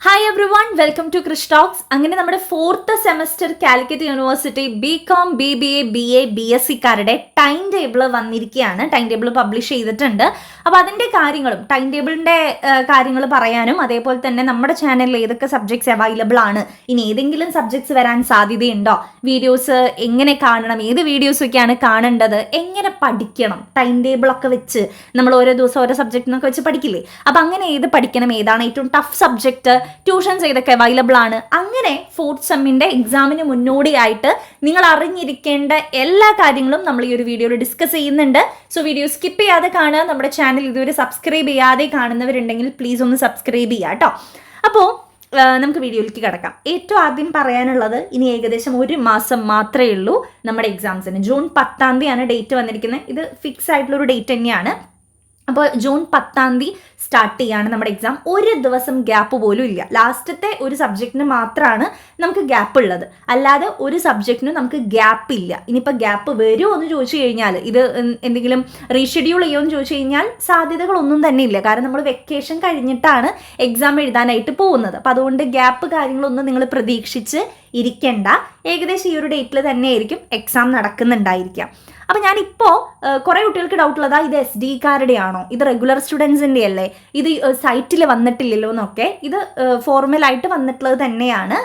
Hi everyone, welcome to Krish talks. അങ്ങനെ നമ്മുടെ 4th semester Calicut university BCom, BBA, BA, BSc-കാരുടെ time table വന്നിരിക്കുകയാണ്. Time table publish ചെയ്തിട്ടുണ്ട്. അപ്പോൾ അതിൻ്റെ കാര്യങ്ങളും ടൈം ടേബിളിൻ്റെ കാര്യങ്ങൾ പറയാനും അതേപോലെ തന്നെ നമ്മുടെ ചാനലിൽ ഏതൊക്കെ സബ്ജക്ട്സ് അവൈലബിൾ ആണ്, ഇനി ഏതെങ്കിലും സബ്ജക്ട്സ് വരാൻ സാധ്യതയുണ്ടോ, വീഡിയോസ് എങ്ങനെ കാണണം, ഏത് വീഡിയോസൊക്കെയാണ് കാണേണ്ടത്, എങ്ങനെ പഠിക്കണം, ടൈം ടേബിളൊക്കെ വെച്ച് നമ്മൾ ഓരോ ദിവസം ഓരോ സബ്ജക്റ്റിനൊക്കെ വെച്ച് പഠിക്കില്ലേ, അപ്പോൾ അങ്ങനെ ഏത് പഠിക്കണം, ഏതാണ് ഏറ്റവും ടഫ് സബ്ജക്റ്റ്, ട്യൂഷൻസ് ഏതൊക്കെ അവൈലബിൾ ആണ്, അങ്ങനെ 4th സെമ്മിൻ്റെ എക്സാമിന് മുന്നോടിയായിട്ട് നിങ്ങൾ അറിഞ്ഞിരിക്കേണ്ട എല്ലാ കാര്യങ്ങളും നമ്മൾ ഈ ഒരു വീഡിയോയിൽ ഡിസ്കസ് ചെയ്യുന്നുണ്ട്. സോ വീഡിയോ സ്കിപ്പ് ചെയ്യാതെ കാണുക. നമ്മുടെ ചാനൽ ഇതുവരെ സബ്സ്ക്രൈബ് ചെയ്യാതെ കാണുന്നവരുണ്ടെങ്കിൽ പ്ലീസ് ഒന്ന് സബ്സ്ക്രൈബ് ചെയ്യുക കേട്ടോ. അപ്പോൾ നമുക്ക് വീഡിയോയിലേക്ക് കിടക്കാം. ഏറ്റവും ആദ്യം പറയാനുള്ളത്, ഇനി ഏകദേശം 1 മാസം മാത്രമേ ഉള്ളൂ നമ്മുടെ എക്സാംസിന്. ജൂൺ 10 ഡേറ്റ് വന്നിരിക്കുന്നത്. ഇത് ഫിക്സ് ആയിട്ടുള്ളൊരു ഡേറ്റ് തന്നെയാണ്. അപ്പോൾ ജൂൺ 10 സ്റ്റാർട്ട് ചെയ്യാണ് നമ്മുടെ എക്സാം. ഒരു ദിവസം ഗ്യാപ്പ് പോലും ഇല്ല. ലാസ്റ്റത്തെ ഒരു സബ്ജക്റ്റിന് മാത്രമാണ് നമുക്ക് ഗ്യാപ്പ് ഉള്ളത്, അല്ലാതെ ഒരു സബ്ജക്റ്റിനും നമുക്ക് ഗ്യാപ്പ് ഇല്ല. ഇനിയിപ്പോൾ ഗ്യാപ്പ് വരുമോ എന്ന് ചോദിച്ചു കഴിഞ്ഞാൽ, ഇത് എന്തെങ്കിലും റീഷെഡ്യൂൾ ചെയ്യുമോ എന്ന് ചോദിച്ചു കഴിഞ്ഞാൽ സാധ്യതകളൊന്നും തന്നെ ഇല്ല. കാരണം നമ്മൾ വെക്കേഷൻ കഴിഞ്ഞിട്ടാണ് എക്സാം എഴുതാനായിട്ട് പോകുന്നത്. അപ്പോൾ അതുകൊണ്ട് ഗ്യാപ്പ് കാര്യങ്ങളൊന്നും നിങ്ങൾ പ്രതീക്ഷിച്ച് ഇരിക്കേണ്ട. ഏകദേശം ഈ ഒരു ഡേറ്റിൽ തന്നെ ആയിരിക്കും എക്സാം നടക്കുന്നുണ്ടായിരിക്കാം. അപ്പോൾ ഞാനിപ്പോൾ കുറേ കുട്ടികൾക്ക് ഡൗട്ടുള്ളതാ, ഇത് SD-കാരുടെ ആണോ, ഇത് റെഗുലർ സ്റ്റുഡൻസിൻ്റെ അല്ലേ, ഇത് സൈറ്റിൽ വന്നിട്ടില്ലല്ലോ എന്നൊക്കെ. ഇത് ഫോർമലായിട്ട് വന്നിട്ടുള്ളത് തന്നെയാണ്.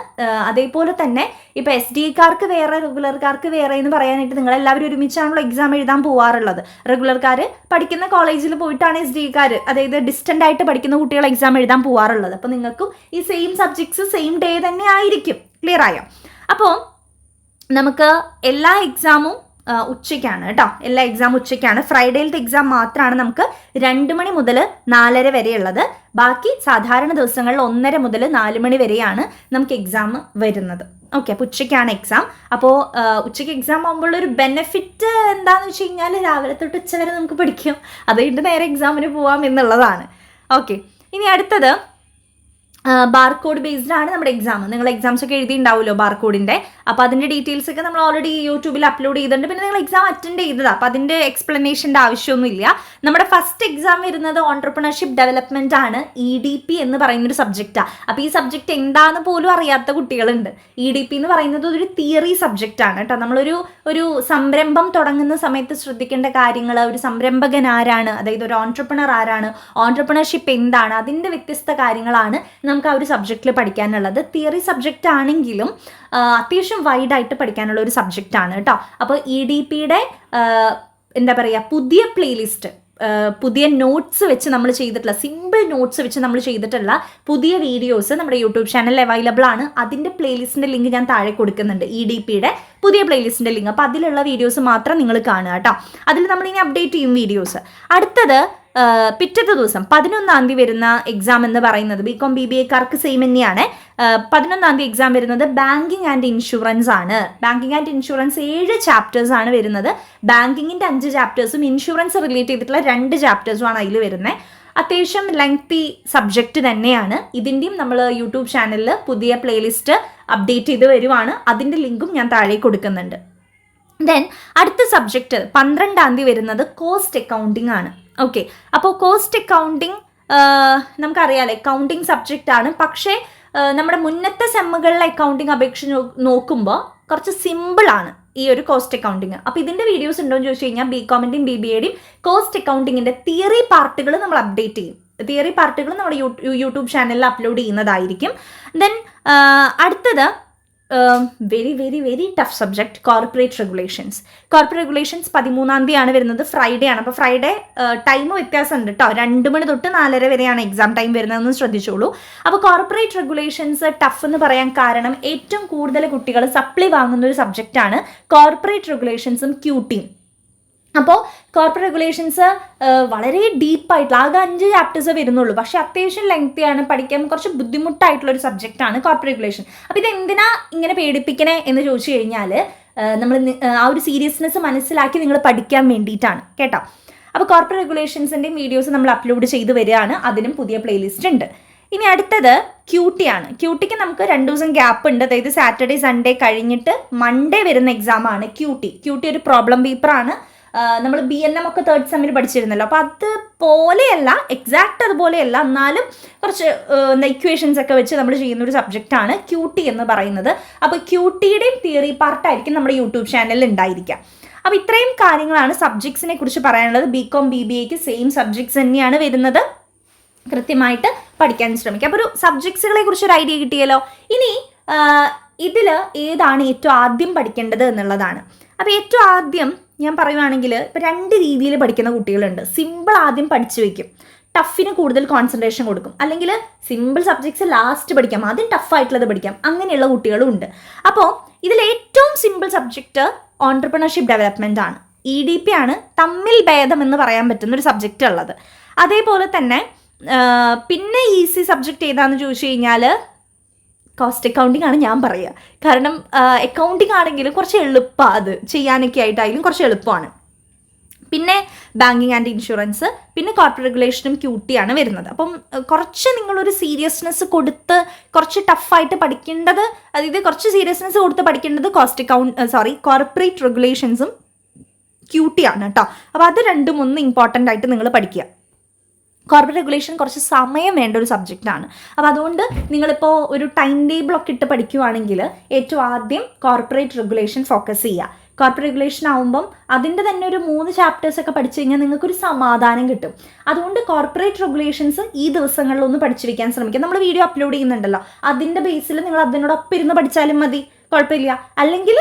അതേപോലെ തന്നെ ഇപ്പോൾ SD-കാർക്ക് വേറെ റെഗുലർക്കാർക്ക് വേറെ എന്ന് പറയാനായിട്ട് നിങ്ങളെല്ലാവരും ഒരുമിച്ചാണല്ലോ എക്സാം എഴുതാൻ പോകാറുള്ളത്. റെഗുലർക്കാർ പഠിക്കുന്ന കോളേജിൽ പോയിട്ടാണ് SD-കാർ, അതായത് ഡിസ്റ്റൻ്റ് ആയിട്ട് പഠിക്കുന്ന കുട്ടികൾ എക്സാം എഴുതാൻ പോകാറുള്ളത്. അപ്പോൾ നിങ്ങൾക്കും ഈ സെയിം സബ്ജക്ട്സ് സെയിം ഡേ തന്നെ ആയിരിക്കും. ക്ലിയർ ആയോ? അപ്പോൾ നമുക്ക് എല്ലാ എക്സാമും ഉച്ചയ്ക്കാണ് കേട്ടോ. എല്ലാ എക്സാം ഉച്ചയ്ക്കാണ്. ഫ്രൈഡേയിലത്തെ എക്സാം മാത്രമാണ് നമുക്ക് 2 മണി മുതൽ 4:30 വരെയുള്ളത്. ബാക്കി സാധാരണ ദിവസങ്ങളിൽ 1:30 മുതൽ 4 മണി വരെയാണ് നമുക്ക് എക്സാം വരുന്നത്. ഓക്കെ, അപ്പോൾ ഉച്ചയ്ക്കാണ് എക്സാം. അപ്പോൾ ഉച്ചയ്ക്ക് എക്സാം ആകുമ്പോഴൊരു ബെനിഫിറ്റ് എന്താണെന്ന് വെച്ച് കഴിഞ്ഞാൽ രാവിലെ തൊട്ട് ഉച്ച വരെ നമുക്ക് പഠിക്കും, അത് കഴിഞ്ഞിട്ട് നേരെ എക്സാമിന് പോവാം എന്നുള്ളതാണ്. ഓക്കെ, ഇനി അടുത്തത് ബാർകോഡ് ബേസ്ഡ് ആണ് നമ്മുടെ എക്സാം. നിങ്ങൾ എക്സാംസ് ഒക്കെ എഴുതിയിട്ടുണ്ടാവുമല്ലോ ബാർകോഡിൻ്റെ. അപ്പോൾ അതിൻ്റെ ഡീറ്റെയിൽസ് ഒക്കെ നമ്മൾ ഓൾറെഡി യൂട്യൂബിൽ അപ്ലോഡ് ചെയ്തിട്ടുണ്ട്. പിന്നെ നിങ്ങൾ എക്സാം അറ്റൻഡ് ചെയ്തതാണ്, അപ്പോൾ അതിൻ്റെ എക്സ്പ്ലനേഷൻ്റെ ആവശ്യമൊന്നുമില്ല. നമ്മുടെ ഫസ്റ്റ് എക്സാം വരുന്നത് ഓൺട്രപ്രണർഷിപ്പ് ഡെവലപ്മെൻറ്റ് ആണ്. EDP എന്ന് പറയുന്നൊരു സബ്ജക്റ്റാണ്. അപ്പോൾ ഈ സബ്ജക്റ്റ് എന്താണെന്ന് പോലും അറിയാത്ത കുട്ടികളുണ്ട്. EDP എന്ന് പറയുന്നത് ഒരു തിയറി സബ്ജക്റ്റ് ആണ് കേട്ടോ. ഒരു സംരംഭം തുടങ്ങുന്ന സമയത്ത് ശ്രദ്ധിക്കേണ്ട കാര്യങ്ങൾ, ഒരു സംരംഭകൻ ആരാണ്, അതായത് ഒരു ഓൺട്രപ്രണർ ആരാണ്, ഓൺട്രപ്രണർഷിപ്പ് എന്താണ്, അതിൻ്റെ വ്യത്യസ്ത കാര്യങ്ങളാണ് നമുക്ക് ആ ഒരു സബ്ജക്റ്റിൽ പഠിക്കാനുള്ളത്. തിയറി സബ്ജക്റ്റ് ആണെങ്കിലും അത്യാവശ്യം വൈഡായിട്ട് പഠിക്കാനുള്ള ഒരു സബ്ജക്റ്റാണ് കേട്ടോ. അപ്പോൾ EDP-യുടെ എന്താ പറയുക, പുതിയ പ്ലേലിസ്റ്റ്, പുതിയ നോട്ട്സ് വെച്ച് നമ്മൾ ചെയ്തിട്ടുള്ള, സിമ്പിൾ നോട്ട്സ് വെച്ച് നമ്മൾ ചെയ്തിട്ടുള്ള പുതിയ വീഡിയോസ് നമ്മുടെ യൂട്യൂബ് ചാനലിൽ അവൈലബിൾ ആണ്. അതിൻ്റെ പ്ലേലിസ്റ്റിൻ്റെ ലിങ്ക് ഞാൻ താഴെ കൊടുക്കുന്നുണ്ട്, EDP-യുടെ പുതിയ പ്ലേലിസ്റ്റിൻ്റെ ലിങ്ക്. അപ്പോൾ അതിലുള്ള വീഡിയോസ് മാത്രം നിങ്ങൾ കാണുക കേട്ടോ. അതിൽ നമ്മളിനി അപ്ഡേറ്റ് ചെയ്യും വീഡിയോസ്. അടുത്തത് പിറ്റത്തെ ദിവസം 11 വരുന്ന എക്സാം എന്ന് പറയുന്നത് BCom BBA-കാർക്ക് സെയിം തന്നെയാണ്. 11 എക്സാം വരുന്നത് ബാങ്കിങ് ആൻഡ് ഇൻഷുറൻസ് ആണ്. ബാങ്കിങ് ആൻഡ് ഇൻഷുറൻസ് 7 ചാപ്റ്റേഴ്സ് ആണ് വരുന്നത്. ബാങ്കിങ്ങിൻ്റെ 5 ചാപ്റ്റേഴ്സും ഇൻഷുറൻസ് റിലേറ്റ് ചെയ്തിട്ടുള്ള 2 ചാപ്റ്റേഴ്സുമാണ് അതിൽ വരുന്നത്. അത്യാവശ്യം ലെങ്തി സബ്ജക്റ്റ് തന്നെയാണ്. ഇതിൻ്റെയും നമ്മൾ യൂട്യൂബ് ചാനലിൽ പുതിയ പ്ലേലിസ്റ്റ് അപ്ഡേറ്റ് ചെയ്ത് വരുവാണ്. അതിൻ്റെ ലിങ്കും ഞാൻ താഴെ കൊടുക്കുന്നുണ്ട്. ദെൻ അടുത്ത സബ്ജക്റ്റ് 12 വരുന്നത് കോസ്റ്റ് അക്കൗണ്ടിങ് ആണ്. ഓക്കെ, അപ്പോൾ കോസ്റ്റ് അക്കൗണ്ടിങ് നമുക്കറിയാലോ അക്കൗണ്ടിങ് സബ്ജക്റ്റ് ആണ്. പക്ഷേ നമ്മുടെ മുന്നത്തെ സെമ്മുകളിലെ അക്കൗണ്ടിങ് അപേക്ഷിച്ച് നോക്കുമ്പോൾ കുറച്ച് സിമ്പിളാണ് ഈ ഒരു കോസ്റ്റ് അക്കൗണ്ടിങ്. അപ്പോൾ ഇതിൻ്റെ വീഡിയോസ് ഉണ്ടോ എന്ന് ചോദിച്ചു കഴിഞ്ഞാൽ BCom-ൻ്റെയും BBA-യുടെയും കോസ്റ്റ് അക്കൗണ്ടിങ്ങിൻ്റെ തിയറി പാർട്ടുകൾ നമ്മൾ അപ്ഡേറ്റ് ചെയ്യും. തിയറി പാർട്ടുകൾ നമ്മുടെ യൂട്യൂബ് ചാനലിൽ അപ്ലോഡ് ചെയ്യുന്നതായിരിക്കും. ദെൻ അടുത്തത് very very very tough subject corporate regulations. Corporate regulations 13 വരുന്നത്. ഫ്രൈഡേ ആണ്. അപ്പോൾ ഫ്രൈഡേ ടൈം വ്യത്യാസമുണ്ട് കേട്ടോ. 2 മണി തൊട്ട് 4:30 വരെയാണ് എക്സാം ടൈം വരുന്നതെന്ന് ശ്രദ്ധിച്ചോളൂ. അപ്പോൾ കോർപ്പറേറ്റ് റെഗുലേഷൻസ് ടഫ് എന്ന് പറയാൻ കാരണം ഏറ്റവും കൂടുതൽ കുട്ടികൾ സപ്ലി വാങ്ങുന്ന ഒരു സബ്ജക്റ്റാണ് കോർപ്പറേറ്റ് റെഗുലേഷൻസും QT. അപ്പോൾ കോർപ്പറേറ്റ് റെഗുലേഷൻസ് വളരെ ഡീപ്പായിട്ടുള്ള, ആകെ 5 ചാപ്റ്റേഴ്സ് വരുന്നുള്ളൂ. പക്ഷേ അത്യാവശ്യം ലെങ്തിയാണ്, പഠിക്കാൻ കുറച്ച് ബുദ്ധിമുട്ടായിട്ടുള്ളൊരു സബ്ജക്റ്റാണ് കോർപ്പറേറ്റ് റെഗുലേഷൻ. അപ്പോൾ ഇതെന്തിനാ ഇങ്ങനെ പേടിപ്പിക്കണേ എന്ന് ചോദിച്ചു കഴിഞ്ഞാൽ, നമ്മൾ ആ ഒരു സീരിയസ്നെസ് മനസ്സിലാക്കി നിങ്ങൾ പഠിക്കാൻ വേണ്ടിയിട്ടാണ് കേട്ടോ. അപ്പോൾ കോർപ്പറേറ്റ് റെഗുലേഷൻസിൻ്റെയും വീഡിയോസ് നമ്മൾ അപ്ലോഡ് ചെയ്ത് വരികയാണ്. അതിനും പുതിയ പ്ലേലിസ്റ്റ് ഉണ്ട്. ഇനി അടുത്തത് QT ആണ്. QTക്ക് നമുക്ക് 2 ദിവസം ഗ്യാപ്പ് ഉണ്ട്. അതായത് സാറ്റർഡേ സൺഡേ കഴിഞ്ഞിട്ട് മൺഡേ വരുന്ന എക്സാമാണ് QT. ഒരു പ്രോബ്ലം പേപ്പറാണ്. നമ്മൾ BNM ഒക്കെ 3rd സെമ്മിൽ പഠിച്ചിരുന്നല്ലോ. അപ്പോൾ അതുപോലെയല്ല, എക്സാക്റ്റ് അതുപോലെയല്ല, എന്നാലും കുറച്ച് ഇക്വേഷൻസ് ഒക്കെ വെച്ച് നമ്മൾ ചെയ്യുന്ന ഒരു സബ്ജക്റ്റാണ് QT എന്ന് പറയുന്നത്. അപ്പോൾ QTയുടെയും തിയറി പാർട്ടായിരിക്കും നമ്മുടെ യൂട്യൂബ് ചാനലിൽ ഉണ്ടായിരിക്കുക. അപ്പോൾ ഇത്രയും കാര്യങ്ങളാണ് സബ്ജക്ട്സിനെ കുറിച്ച് പറയാനുള്ളത്. BCom BBAക്ക് സെയിം സബ്ജക്ട്സ് തന്നെയാണ് വരുന്നത്. കൃത്യമായിട്ട് പഠിക്കാൻ ശ്രമിക്കുക. അപ്പോൾ ഒരു സബ്ജക്ട്സുകളെ കുറിച്ച് ഒരു ഐഡിയ കിട്ടിയല്ലോ. ഇനി ഇതിൽ ഏതാണ് ഏറ്റവും ആദ്യം പഠിക്കേണ്ടത് എന്നുള്ളതാണ്. അപ്പോൾ ഏറ്റവും ആദ്യം ഞാൻ പറയുവാണെങ്കിൽ ഇപ്പോൾ 2 രീതിയിൽ പഠിക്കുന്ന കുട്ടികളുണ്ട്. സിമ്പിൾ ആദ്യം പഠിച്ചു വയ്ക്കും, ടഫിന് കൂടുതൽ കോൺസെൻട്രേഷൻ കൊടുക്കും. അല്ലെങ്കിൽ സിമ്പിൾ സബ്ജക്ട്സ് ലാസ്റ്റ് പഠിക്കാം, ആദ്യം ടഫായിട്ടുള്ളത് പഠിക്കാം. അങ്ങനെയുള്ള കുട്ടികളും ഉണ്ട്. അപ്പോൾ ഇതിൽ ഏറ്റവും സിമ്പിൾ സബ്ജക്റ്റ് ഓൺട്രപ്രണർഷിപ്പ് ഡെവലപ്മെൻ്റ് ആണ്. EDP ആണ് തമ്മിൽ ഭേദം എന്ന് പറയാൻ പറ്റുന്ന ഒരു സബ്ജക്റ്റ് ഉള്ളത്. അതേപോലെ തന്നെ പിന്നെ ഈസി സബ്ജക്റ്റ് ഏതാണെന്ന് ചോദിച്ചു കഴിഞ്ഞാൽ കോസ്റ്റ് അക്കൗണ്ടിങ് ആണ് ഞാൻ പറയുക. കാരണം അക്കൗണ്ടിങ് ആണെങ്കിലും കുറച്ച് എളുപ്പമാണ്, അത് ചെയ്യാനൊക്കെ ആയിട്ടായാലും കുറച്ച് എളുപ്പമാണ്. പിന്നെ ബാങ്കിങ് ആൻഡ് ഇൻഷുറൻസ്, പിന്നെ കോർപ്പറേറ്റ് റെഗുലേഷനും QT ആണ് വരുന്നത്. അപ്പം കുറച്ച് നിങ്ങളൊരു സീരിയസ്നെസ് കൊടുത്ത് കുറച്ച് ടഫായിട്ട് പഠിക്കേണ്ടത്, അതായത് കുറച്ച് സീരിയസ്നെസ് കൊടുത്ത് പഠിക്കേണ്ടത് കോർപ്പറേറ്റ് റെഗുലേഷൻസും QT ആണ് കേട്ടോ. അപ്പോൾ അത് 2-3 ഇമ്പോർട്ടൻ്റ് ആയിട്ട് നിങ്ങൾ പഠിക്കുക. കോർപ്പറേറ്റ് റെഗുലേഷൻ കുറച്ച് സമയം വേണ്ട ഒരു സബ്ജക്റ്റാണ്. അപ്പോൾ അതുകൊണ്ട് നിങ്ങളിപ്പോൾ ഒരു ടൈം ടേബിളൊക്കെ ഇട്ട് പഠിക്കുകയാണെങ്കിൽ ഏറ്റവും ആദ്യം കോർപ്പറേറ്റ് റെഗുലേഷൻ ഫോക്കസ് ചെയ്യുക. കോർപ്പറേറ്റ് റെഗുലേഷൻ ആകുമ്പം അതിൻ്റെ തന്നെ ഒരു 3 ചാപ്റ്റേഴ്സൊക്കെ പഠിച്ചു കഴിഞ്ഞാൽ നിങ്ങൾക്കൊരു സമാധാനം കിട്ടും. അതുകൊണ്ട് കോർപ്പറേറ്റ് റെഗുലേഷൻസ് ഈ ദിവസങ്ങളിലൊന്ന് പഠിച്ചു വയ്ക്കാൻ ശ്രമിക്കുക. നമ്മൾ വീഡിയോ അപ്ലോഡ് ചെയ്യുന്നുണ്ടല്ലോ, അതിൻ്റെ ബേസിൽ നിങ്ങൾ അതിനോടൊപ്പം ഇരുന്ന് പഠിച്ചാലും മതി, കുഴപ്പമില്ല. അല്ലെങ്കിൽ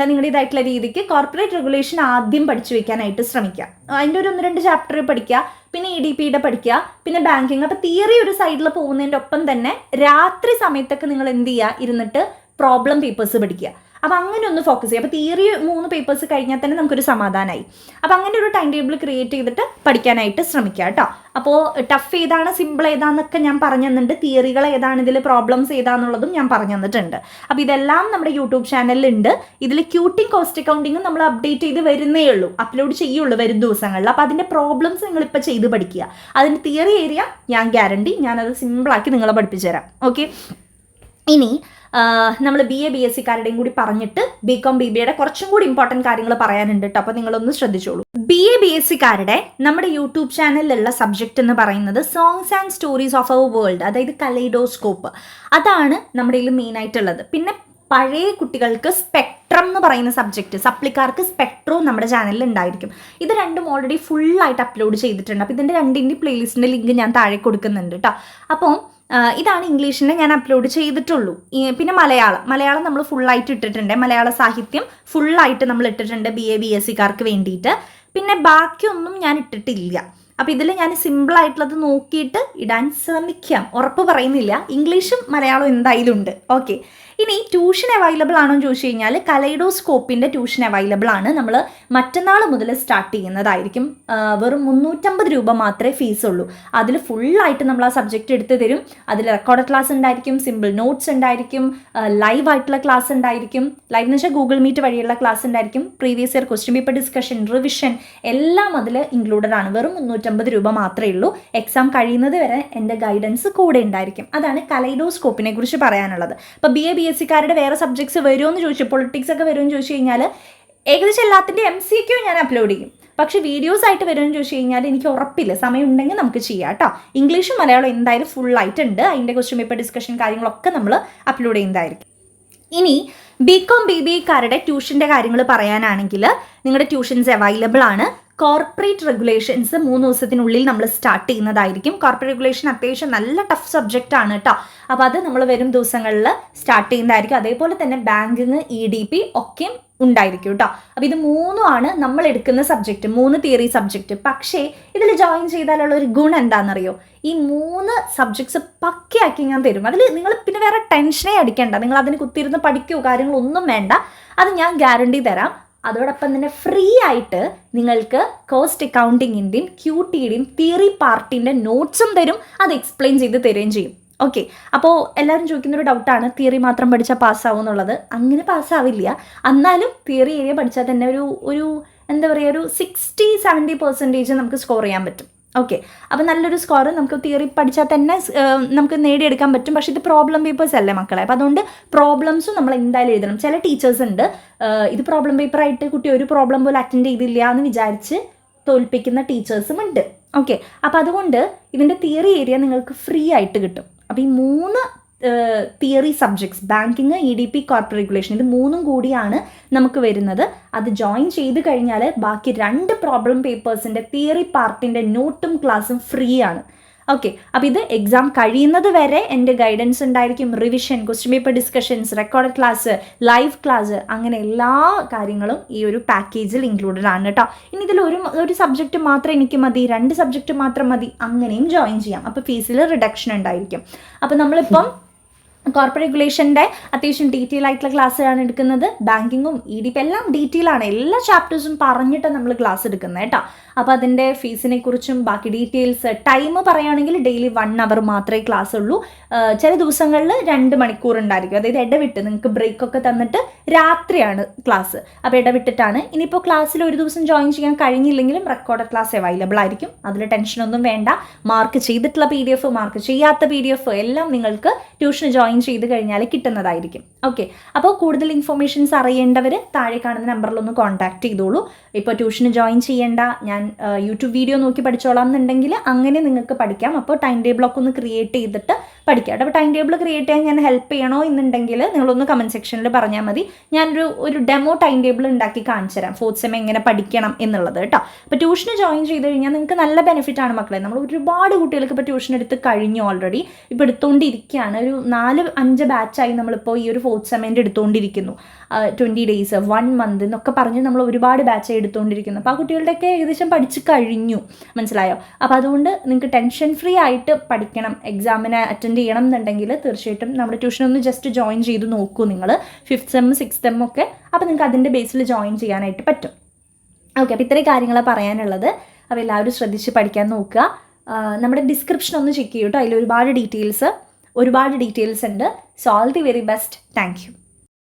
നിങ്ങളുടെ ഇതായിട്ടുള്ള രീതിക്ക് കോർപ്പറേറ്റ് റെഗുലേഷൻ ആദ്യം പഠിച്ചു വയ്ക്കാനായിട്ട് ശ്രമിക്കുക. അതിൻ്റെ ഒരു 1-2 ചാപ്റ്റർ പഠിക്കുക, പിന്നെ EDPയുടെ പഠിക്കുക, പിന്നെ ബാങ്കിങ്. അപ്പോൾ തിയറി ഒരു സൈഡിൽ പോകുന്നതിൻ്റെ ഒപ്പം തന്നെ രാത്രി സമയത്തൊക്കെ നിങ്ങൾ എന്ത് ചെയ്യുക, ഇരുന്നിട്ട് പ്രോബ്ലം പേപ്പേഴ്സ് പഠിക്കുക. അപ്പോൾ അങ്ങനെ ഒന്ന് ഫോക്കസ് ചെയ്യുക. അപ്പോൾ തിയറി 3 പേപ്പേഴ്സ് കഴിഞ്ഞാൽ തന്നെ നമുക്കൊരു സമാധാനമായി. അപ്പോൾ അങ്ങനെ ഒരു ടൈം ടേബിൾ ക്രിയേറ്റ് ചെയ്തിട്ട് പഠിക്കാനായിട്ട് ശ്രമിക്കുക കേട്ടോ. അപ്പോൾ ടഫ് ഏതാണ്, സിമ്പിൾ ഏതാണെന്നൊക്കെ ഞാൻ പറഞ്ഞു തന്നിട്ടുണ്ട്. തിയറികൾ ഏതാണ്, ഇതിൽ പ്രോബ്ലംസ് ഏതാണെന്നുള്ളതും ഞാൻ പറഞ്ഞു തന്നിട്ടുണ്ട്. അപ്പോൾ ഇതെല്ലാം നമ്മുടെ യൂട്യൂബ് ചാനലിലുണ്ട്. ഇതിൽ QTയും കോസ്റ്റ് അക്കൗണ്ടിങ്ങും നമ്മൾ അപ്ഡേറ്റ് ചെയ്ത് വരുന്നേ ഉള്ളൂ, അപ്ലോഡ് ചെയ്യുള്ളൂ വരും ദിവസങ്ങളിൽ. അപ്പോൾ അതിൻ്റെ പ്രോബ്ലംസ് നിങ്ങളിപ്പോൾ ചെയ്ത് പഠിക്കുക. അതിൻ്റെ തിയറി ഏരിയ ഞാൻ ഗ്യാരണ്ടി, ഞാനത് സിമ്പിളാക്കി നിങ്ങളെ പഠിപ്പിച്ചു തരാം. ഓക്കെ, ഇനി നമ്മൾ BA BSCക്കാരുടെയും കൂടി പറഞ്ഞിട്ട് BCom BBAയുടെ കുറച്ചും കൂടി ഇമ്പോർട്ടൻറ്റ് കാര്യങ്ങൾ പറയാനുണ്ട് കേട്ടോ. അപ്പോൾ നിങ്ങളൊന്ന് ശ്രദ്ധിച്ചോളൂ. BA BSCക്കാരുടെ നമ്മുടെ യൂട്യൂബ് ചാനലിലുള്ള സബ്ജക്റ്റ് എന്ന് പറയുന്നത് songs and stories of our world, അതായത് കലൈഡോസ്കോപ്പ്. അതാണ് നമ്മുടെ ഇതിൽ മെയിനായിട്ടുള്ളത്. പിന്നെ പഴയ കുട്ടികൾക്ക് സ്പെക്ട്രം എന്ന് പറയുന്ന സബ്ജക്റ്റ്, സപ്ലിക്കാർക്ക് സ്പെക്ട്രവും നമ്മുടെ ചാനലിൽ ഉണ്ടായിരിക്കും. ഇത് 2ഉം ഓൾറെഡി ഫുള്ളായിട്ട് അപ്ലോഡ് ചെയ്തിട്ടുണ്ട്. അപ്പോൾ ഇതിൻ്റെ 2ൻ്റെ പ്ലേലിസ്റ്റിൻ്റെ ലിങ്ക് ഞാൻ താഴെ കൊടുക്കുന്നുണ്ട് കേട്ടോ. അപ്പോൾ ഇതാണ് ഇംഗ്ലീഷിൻ്റെ ഞാൻ അപ്ലോഡ് ചെയ്തിട്ടുള്ളൂ. പിന്നെ മലയാളം നമ്മൾ ഫുള്ളായിട്ട് ഇട്ടിട്ടുണ്ട്. മലയാള സാഹിത്യം ഫുള്ളായിട്ട് നമ്മൾ ഇട്ടിട്ടുണ്ട് BA BSCക്കാർക്ക് വേണ്ടിയിട്ട്. പിന്നെ ബാക്കിയൊന്നും ഞാൻ ഇട്ടിട്ടില്ല. അപ്പോൾ ഇതിൽ ഞാൻ സിമ്പിളായിട്ടുള്ളത് നോക്കിയിട്ട് ഇടാൻ ശ്രമിക്കാം, ഉറപ്പ് പറയുന്നില്ല. ഇംഗ്ലീഷും മലയാളവും എന്തായാലും ഉണ്ട്. ഓക്കെ, ഇനി ട്യൂഷൻ അവൈലബിൾ ആണോ എന്ന് ചോദിച്ചു കഴിഞ്ഞാൽ കലൈഡോസ്കോപ്പിൻ്റെ ട്യൂഷൻ അവൈലബിൾ ആണ്. നമ്മൾ മറ്റന്നാൾ മുതൽ സ്റ്റാർട്ട് ചെയ്യുന്നതായിരിക്കും. വെറും 350 രൂപ മാത്രമേ ഫീസുള്ളൂ. അതിൽ ഫുള്ളായിട്ട് നമ്മൾ ആ സബ്ജക്റ്റ് എടുത്ത് തരും. അതിൽ റെക്കോർഡ് ക്ലാസ് ഉണ്ടായിരിക്കും, സിമ്പിൾ നോട്ട്സ് ഉണ്ടായിരിക്കും, ലൈവ് ആയിട്ടുള്ള ക്ലാസ് ഉണ്ടായിരിക്കും. ലൈവ് എന്ന് വെച്ചാൽ ഗൂഗിൾ മീറ്റ് വഴിയുള്ള ക്ലാസ് ഉണ്ടായിരിക്കും. Previous year question paper discussion, revision എല്ലാം അതിൽ ഇൻക്ലൂഡഡ് ആണ്. വെറും 350 രൂപ മാത്രമേ ഉള്ളൂ. എക്സാം കഴിയുന്നത് വരെ എൻ്റെ ഗൈഡൻസ് കൂടെ ഉണ്ടായിരിക്കും. അതാണ് കലൈഡോസ്കോപ്പിനെ കുറിച്ച് പറയാനുള്ളത്. ഇപ്പോൾ BA BSCക്കാരുടെ വേറെ സബ്ജക്ട്സ് വരുമോ എന്ന് ചോദിച്ചു, പൊളിറ്റിക്സ് ഒക്കെ വരുമോ എന്ന് ചോദിച്ചു കഴിഞ്ഞാൽ ഏകദേശം എല്ലാത്തിൻ്റെ MCQ ഞാൻ അപ്ലോഡ് ചെയ്യും. പക്ഷേ വീഡിയോസ് ആയിട്ട് വരുമെന്ന് ചോദിച്ചു കഴിഞ്ഞാൽ എനിക്ക് ഉറപ്പില്ല. സമയം ഉണ്ടെങ്കിൽ നമുക്ക് ചെയ്യാം കേട്ടോ. ഇംഗ്ലീഷും മലയാളം എന്തായാലും ഫുള്ളായിട്ടുണ്ട്. അതിൻ്റെ ക്വസ്റ്റ്യൻ പേപ്പർ ഡിസ്കഷൻ കാര്യങ്ങളൊക്കെ നമ്മൾ അപ്ലോഡ് ചെയ്യുന്നതായിരിക്കും. ഇനി BCom BBAക്കാരുടെ ട്യൂഷൻ്റെ കാര്യങ്ങൾ പറയാനാണെങ്കിൽ നിങ്ങളുടെ ട്യൂഷൻസ് അവൈലബിൾ ആണ്. കോർപ്പറേറ്റ് റെഗുലേഷൻസ് 3 ദിവസത്തിനുള്ളിൽ നമ്മൾ സ്റ്റാർട്ട് ചെയ്യുന്നതായിരിക്കും. കോർപ്പറേറ്റ് റെഗുലേഷൻ അത്യാവശ്യം നല്ല ടഫ് സബ്ജക്റ്റ് ആണ് കേട്ടോ. അപ്പോൾ അത് നമ്മൾ വരും ദിവസങ്ങളിൽ സ്റ്റാർട്ട് ചെയ്യുന്നതായിരിക്കും. അതേപോലെ തന്നെ ബാങ്കിങ്, EDP ഒക്കെ ഉണ്ടായിരിക്കും കേട്ടോ. അപ്പോൾ ഇത് 3ആണ് നമ്മൾ എടുക്കുന്ന സബ്ജക്റ്റ്, 3 തിയറി സബ്ജക്റ്റ്. പക്ഷേ ഇതിൽ ജോയിൻ ചെയ്താലുള്ള ഒരു ഗുണം എന്താണെന്നറിയോ, ഈ 3 സബ്ജക്ട്സ് പക്കയാക്കി ഞാൻ തരും. അതിൽ നിങ്ങൾ പിന്നെ വേറെ ടെൻഷനേ അടിക്കേണ്ട, നിങ്ങൾ അതിന് കുത്തിയിരുന്ന് പഠിക്കുകയോ കാര്യങ്ങളൊന്നും വേണ്ട. അത് ഞാൻ ഗ്യാരണ്ടി തരാം. അതോടൊപ്പം തന്നെ ഫ്രീ ആയിട്ട് നിങ്ങൾക്ക് കോസ്റ്റ് അക്കൗണ്ടിങ്ങിൻ്റെയും QTയുടെയും തിയറി പാർട്ടിൻ്റെ നോട്ട്സും തരും. അത് എക്സ്പ്ലെയിൻ ചെയ്ത് തരുകയും ചെയ്യും. ഓക്കെ, അപ്പോൾ എല്ലാവരും ചോദിക്കുന്നൊരു ഡൗട്ടാണ്, തിയറി മാത്രം പഠിച്ചാൽ പാസ്സാവും എന്നുള്ളത്. അങ്ങനെ പാസ്സാവില്ല. എന്നാലും തിയറി ഏരിയ പഠിച്ചാൽ തന്നെ ഒരു എന്താ പറയുക, ഒരു 60-70% നമുക്ക് സ്കോർ ചെയ്യാൻ പറ്റും. ഓക്കെ, അപ്പോൾ നല്ലൊരു സ്കോർ നമുക്ക് തിയറി പഠിച്ചാൽ തന്നെ നമുക്ക് നേടിയെടുക്കാൻ പറ്റും. പക്ഷേ ഇത് പ്രോബ്ലം പേപ്പേഴ്സ് അല്ലേ മക്കളെ, അപ്പോൾ അതുകൊണ്ട് പ്രോബ്ലംസും നമ്മൾ എന്തായാലും എഴുതണം. ചില ടീച്ചേഴ്സ് ഉണ്ട് ഇത് പ്രോബ്ലം പേപ്പറായിട്ട് കുട്ടി ഒരു പ്രോബ്ലം പോലും അറ്റൻഡ് ചെയ്തില്ല എന്ന് വിചാരിച്ച് തോൽപ്പിക്കുന്ന ടീച്ചേഴ്സും ഉണ്ട്. ഓക്കെ, അപ്പോൾ അതുകൊണ്ട് ഇതിൻ്റെ തിയറി ഏരിയ നിങ്ങൾക്ക് ഫ്രീ ആയിട്ട് കിട്ടും. അപ്പോൾ ഈ 3 theory subjects banking, EDP, corporate regulation, ഇത് 3ഉം കൂടിയാണ് നമുക്ക് വരുന്നത്. അത് ജോയിൻ ചെയ്ത് കഴിഞ്ഞാൽ ബാക്കി 2 പ്രോബ്ലം പേപ്പേഴ്സിൻ്റെ തിയറി പാർട്ടിൻ്റെ നോട്ടും ക്ലാസ്സും ഫ്രീ ആണ്. ഓക്കെ, അപ്പോൾ ഇത് എക്സാം കഴിയുന്നത് വരെ എൻ്റെ ഗൈഡൻസ് ഉണ്ടായിരിക്കും. Revision, question paper discussions, record class, live class, അങ്ങനെ എല്ലാ കാര്യങ്ങളും ഈ ഒരു പാക്കേജിൽ ഇൻക്ലൂഡഡ് ആണ് കേട്ടോ. ഇനി ഇതിൽ ഒരു സബ്ജക്റ്റ് മാത്രം എനിക്ക് മതി, 2 സബ്ജക്റ്റ് മാത്രം മതി, അങ്ങനെയും ജോയിൻ ചെയ്യാം. അപ്പോൾ ഫീസിൽ റിഡക്ഷൻ ഉണ്ടായിരിക്കും. അപ്പോൾ നമ്മളിപ്പം കോർപ്പറേറ്റ് റെഗുലേഷൻ്റെ അത്യാവശ്യം ഡീറ്റെയിൽ ആയിട്ടുള്ള ക്ലാസ്സുകളാണ് എടുക്കുന്നത്. ബാങ്കിങ്ങും EDP എല്ലാം ഡീറ്റെയിൽ ആണ്, എല്ലാ ചാപ്റ്റേഴ്സും പറഞ്ഞിട്ട് നമ്മൾ ക്ലാസ് എടുക്കുന്നത് കേട്ടോ. അപ്പോൾ അതിൻ്റെ ഫീസിനെ കുറിച്ചും ബാക്കി ഡീറ്റെയിൽസ്, ടൈം പറയുകയാണെങ്കിൽ ഡെയിലി 1 hour മാത്രമേ ക്ലാസ് ഉള്ളൂ. ചില ദിവസങ്ങളിൽ 2 മണിക്കൂർ ഉണ്ടായിരിക്കും. അതായത് ഇടവിട്ട് നിങ്ങൾക്ക് ബ്രേക്കൊക്കെ തന്നിട്ട് രാത്രിയാണ് ക്ലാസ്. അപ്പോൾ ഇടവിട്ടിട്ടാണ്. ഇനിയിപ്പോൾ ക്ലാസ്സിൽ ഒരു ദിവസം ജോയിൻ ചെയ്യാൻ കഴിഞ്ഞില്ലെങ്കിലും റെക്കോർഡ് ക്ലാസ് അവൈലബിൾ ആയിരിക്കും. അതിൽ ടെൻഷനൊന്നും വേണ്ട. മാർക്ക് ചെയ്തിട്ടുള്ള PDF, മാർക്ക് ചെയ്യാത്ത PDF എല്ലാം നിങ്ങൾക്ക് ട്യൂഷന് ജോയിൻ ചെയ്ത് കഴിഞ്ഞാൽ കിട്ടുന്നതായിരിക്കും. ഓക്കെ, അപ്പോൾ കൂടുതൽ ഇൻഫർമേഷൻസ് അറിയേണ്ടവർ താഴെ കാണുന്ന നമ്പറിലൊന്ന് കോൺടാക്ട് ചെയ്തോളൂ. ഇപ്പോൾ ട്യൂഷന് ജോയിൻ ചെയ്യേണ്ട, ഞാൻ യൂട്യൂബ് വീഡിയോ നോക്കി പഠിച്ചോളാം എന്നുണ്ടെങ്കിൽ അങ്ങനെ നിങ്ങൾക്ക് പഠിക്കാം. അപ്പോൾ ടൈം ടേബിളൊക്കെ ഒന്ന് ക്രിയേറ്റ് ചെയ്തിട്ട് പഠിക്കാം. അപ്പോൾ ടൈം ടേബിൾ ക്രിയേറ്റ് ചെയ്യാൻ ഞാൻ ഹെൽപ്പ് ചെയ്യണോ എന്നുണ്ടെങ്കിൽ നിങ്ങളൊന്ന് കമൻറ്റ് സെക്ഷനിൽ പറഞ്ഞാൽ മതി. ഞാനൊരു ഡെമോ ടൈം ടേബിൾ ഉണ്ടാക്കി കാണിച്ചു തരാം, 4th സെം എങ്ങനെ പഠിക്കണം എന്നുള്ളത് കേട്ടോ. അപ്പോൾ ട്യൂഷന് ജോയിൻ ചെയ്ത് കഴിഞ്ഞാൽ നിങ്ങൾക്ക് നല്ല ബെനിഫിറ്റ് ആണ് മക്കളെ. നമ്മൾ ഒരുപാട് കുട്ടികൾക്ക് ഇപ്പോൾ ട്യൂഷൻ എടുത്ത് കഴിഞ്ഞു, ഓൾറെഡി ഇപ്പോൾ എടുത്തുകൊണ്ടിരിക്കുകയാണ്. ഒരു 4-5 ബാച്ചായി നമ്മളിപ്പോൾ ഈ ഒരു 4th സെമ്മിൻ്റെ എടുത്തുകൊണ്ടിരിക്കുന്നു. 20 days, 1 month എന്നൊക്കെ പറഞ്ഞ് നമ്മൾ ഒരുപാട് ബാച്ചായി എടുത്തുകൊണ്ടിരിക്കുന്നു. അപ്പോൾ ആ കുട്ടികളുടെയൊക്കെ ഏകദേശം പഠിച്ച് കഴിഞ്ഞു, മനസ്സിലായോ? അപ്പോൾ അതുകൊണ്ട് നിങ്ങൾക്ക് ടെൻഷൻ ഫ്രീ ആയിട്ട് പഠിക്കണം, എക്സാമിന് അറ്റൻഡ് ചെയ്യണം എന്നുണ്ടെങ്കിൽ തീർച്ചയായിട്ടും നമ്മുടെ ട്യൂഷനൊന്ന് ജസ്റ്റ് ജോയിൻ ചെയ്ത് നോക്കൂ നിങ്ങൾ. 5th സെം 6th സെം ഒക്കെ. അപ്പോൾ നിങ്ങൾക്ക് അതിൻ്റെ ബേസിൽ ജോയിൻ ചെയ്യാനായിട്ട് പറ്റും. ഓക്കെ, അപ്പോൾ ഇത്രയും കാര്യങ്ങളാണ് പറയാനുള്ളത്. അപ്പോൾ എല്ലാവരും ശ്രദ്ധിച്ച് പഠിക്കാൻ നോക്കുക. നമ്മുടെ ഡിസ്ക്രിപ്ഷൻ ഒന്ന് ചെക്ക് ചെയ്യൂ കേട്ടോ, അതിൽ ഒരുപാട് ഡീറ്റെയിൽസ് ഉണ്ട്. So all the very best. Thank you.